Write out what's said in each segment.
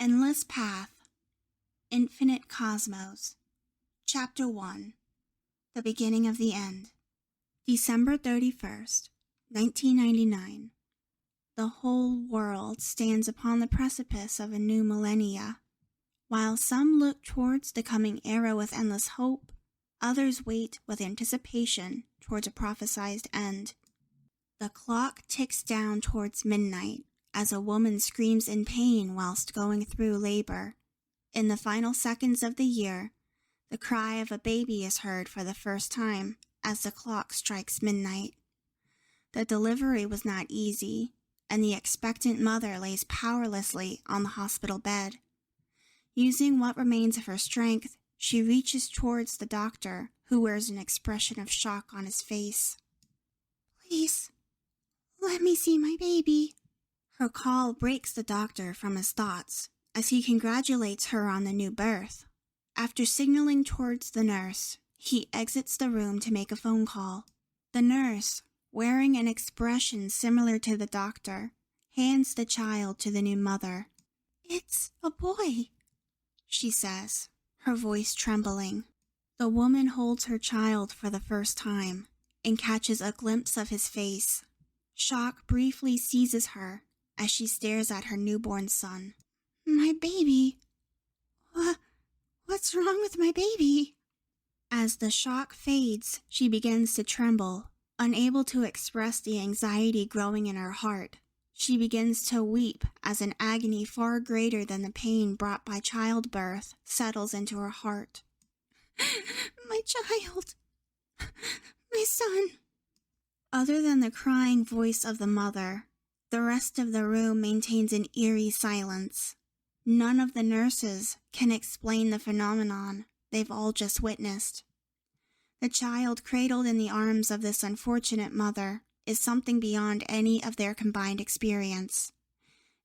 Endless Path, Infinite Cosmos, Chapter 1, The Beginning of the End, December 31st, 1999. The whole world stands upon the precipice of a new millennia. While some look towards the coming era with endless hope, others wait with anticipation towards a prophesied end. The clock ticks down towards midnight as a woman screams in pain whilst going through labor. In the final seconds of the year, the cry of a baby is heard for the first time as the clock strikes midnight. The delivery was not easy, and the expectant mother lays powerlessly on the hospital bed. Using what remains of her strength, she reaches towards the doctor, who wears an expression of shock on his face. "Please, let me see my baby." Her call breaks the doctor from his thoughts as he congratulates her on the new birth. After signaling towards the nurse, he exits the room to make a phone call. The nurse, wearing an expression similar to the doctor, hands the child to the new mother. "It's a boy," she says, her voice trembling. The woman holds her child for the first time and catches a glimpse of his face. Shock briefly seizes her as she stares at her newborn son. "My baby. What's wrong with my baby?" As the shock fades, she begins to tremble, unable to express the anxiety growing in her heart. She begins to weep as an agony far greater than the pain brought by childbirth settles into her heart. "My child. My son." Other than the crying voice of the mother, the rest of the room maintains an eerie silence. None of the nurses can explain the phenomenon they've all just witnessed. The child cradled in the arms of this unfortunate mother is something beyond any of their combined experience.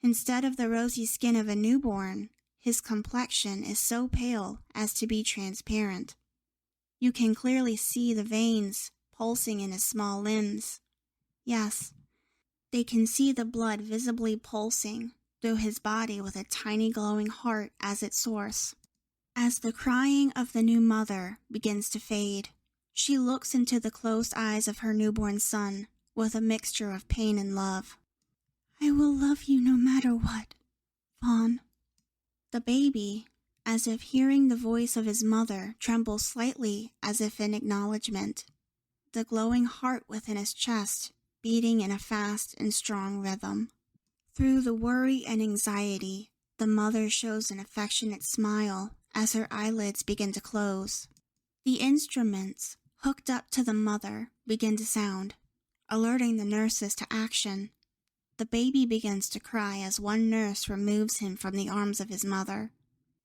Instead of the rosy skin of a newborn, his complexion is so pale as to be transparent. You can clearly see the veins pulsing in his small limbs. Yes, they can see the blood visibly pulsing through his body with a tiny glowing heart as its source. As the crying of the new mother begins to fade, she looks into the closed eyes of her newborn son with a mixture of pain and love. "I will love you no matter what, Fawn." The baby, as if hearing the voice of his mother, trembles slightly as if in acknowledgement, the glowing heart within his chest beating in a fast and strong rhythm. Through the worry and anxiety, the mother shows an affectionate smile as her eyelids begin to close. The instruments hooked up to the mother begin to sound, alerting the nurses to action. The baby begins to cry as one nurse removes him from the arms of his mother.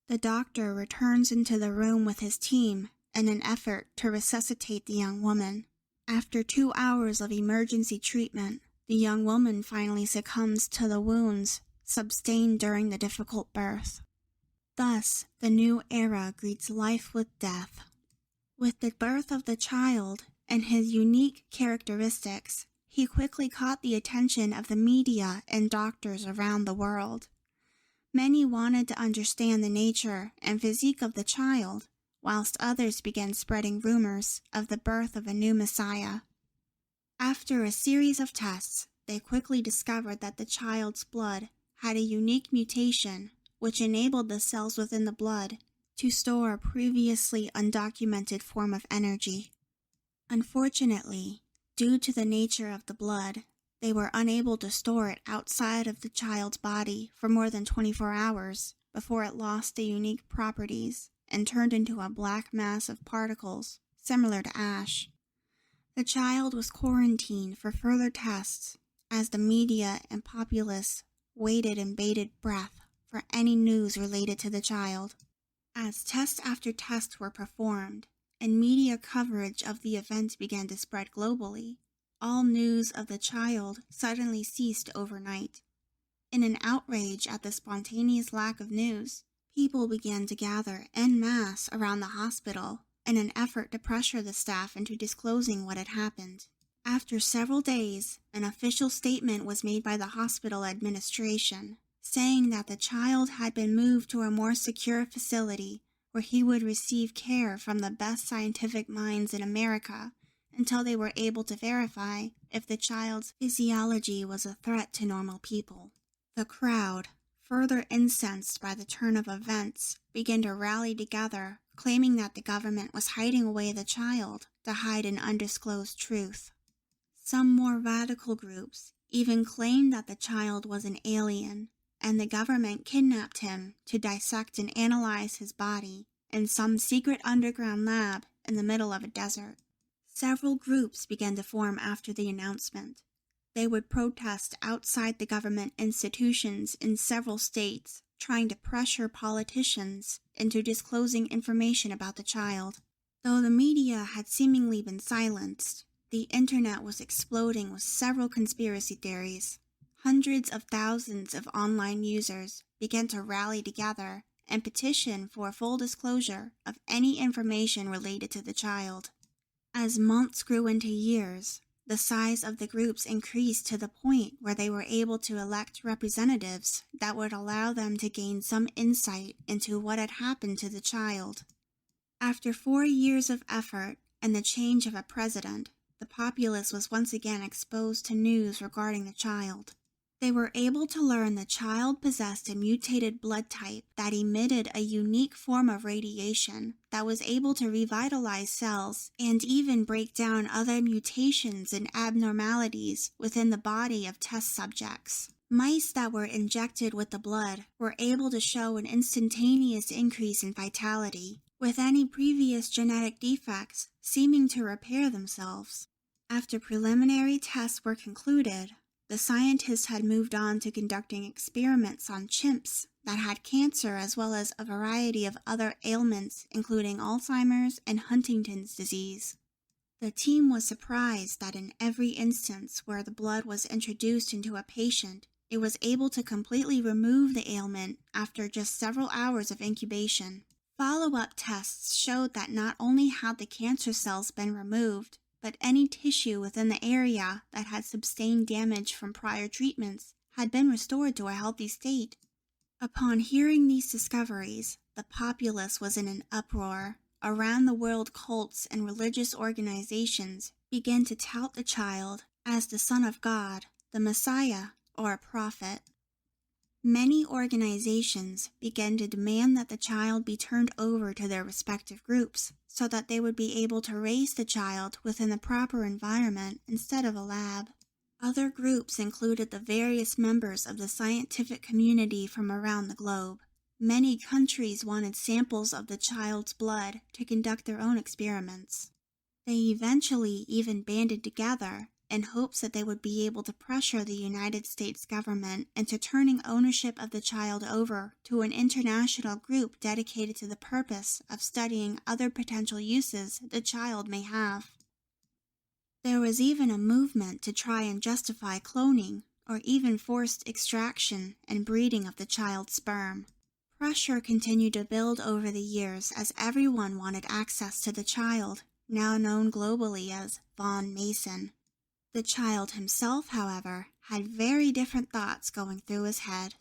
The doctor returns into the room with his team in an effort to resuscitate the young woman. After 2 hours of emergency treatment, the young woman finally succumbs to the wounds sustained during the difficult birth. Thus, the new era greets life with death. With the birth of the child and his unique characteristics, he quickly caught the attention of the media and doctors around the world. Many wanted to understand the nature and physique of the child, whilst others began spreading rumors of the birth of a new messiah. After a series of tests, they quickly discovered that the child's blood had a unique mutation which enabled the cells within the blood to store a previously undocumented form of energy. Unfortunately, due to the nature of the blood, they were unable to store it outside of the child's body for more than 24 hours before it lost the unique properties and turned into a black mass of particles similar to ash. The child was quarantined for further tests as the media and populace waited in bated breath for any news related to the child. As test after test were performed and media coverage of the event began to spread globally, all news of the child suddenly ceased overnight. In an outrage at the spontaneous lack of news, people began to gather en masse around the hospital in an effort to pressure the staff into disclosing what had happened. After several days, an official statement was made by the hospital administration saying that the child had been moved to a more secure facility where he would receive care from the best scientific minds in America until they were able to verify if the child's physiology was a threat to normal people. The crowd, further incensed by the turn of events, began to rally together, claiming that the government was hiding away the child to hide an undisclosed truth. Some more radical groups even claimed that the child was an alien, and the government kidnapped him to dissect and analyze his body in some secret underground lab in the middle of a desert. Several groups began to form after the announcement. They would protest outside the government institutions in several states, trying to pressure politicians into disclosing information about the child. Though the media had seemingly been silenced, the internet was exploding with several conspiracy theories. Hundreds of thousands of online users began to rally together and petition for full disclosure of any information related to the child. As months grew into years, the size of the groups increased to the point where they were able to elect representatives that would allow them to gain some insight into what had happened to the child. After 4 years of effort and the change of a president, the populace was once again exposed to news regarding the child. They were able to learn the child possessed a mutated blood type that emitted a unique form of radiation that was able to revitalize cells and even break down other mutations and abnormalities within the body of test subjects. Mice that were injected with the blood were able to show an instantaneous increase in vitality, with any previous genetic defects seeming to repair themselves. After preliminary tests were concluded, the scientists had moved on to conducting experiments on chimps that had cancer as well as a variety of other ailments, including Alzheimer's and Huntington's disease. The team was surprised that in every instance where the blood was introduced into a patient, it was able to completely remove the ailment after just several hours of incubation. Follow-up tests showed that not only had the cancer cells been removed, but any tissue within the area that had sustained damage from prior treatments had been restored to a healthy state. Upon hearing these discoveries, the populace was in an uproar. Around-the-world cults and religious organizations began to tout the child as the Son of God, the Messiah, or a prophet. Many organizations began to demand that the child be turned over to their respective groups so that they would be able to raise the child within the proper environment instead of a lab. Other groups included the various members of the scientific community from around the globe. Many countries wanted samples of the child's blood to conduct their own experiments. They eventually even banded together in hopes that they would be able to pressure the United States government into turning ownership of the child over to an international group dedicated to the purpose of studying other potential uses the child may have. There was even a movement to try and justify cloning or even forced extraction and breeding of the child's sperm. Pressure continued to build over the years as everyone wanted access to the child, now known globally as Von Mason. The child himself, however, had very different thoughts going through his head.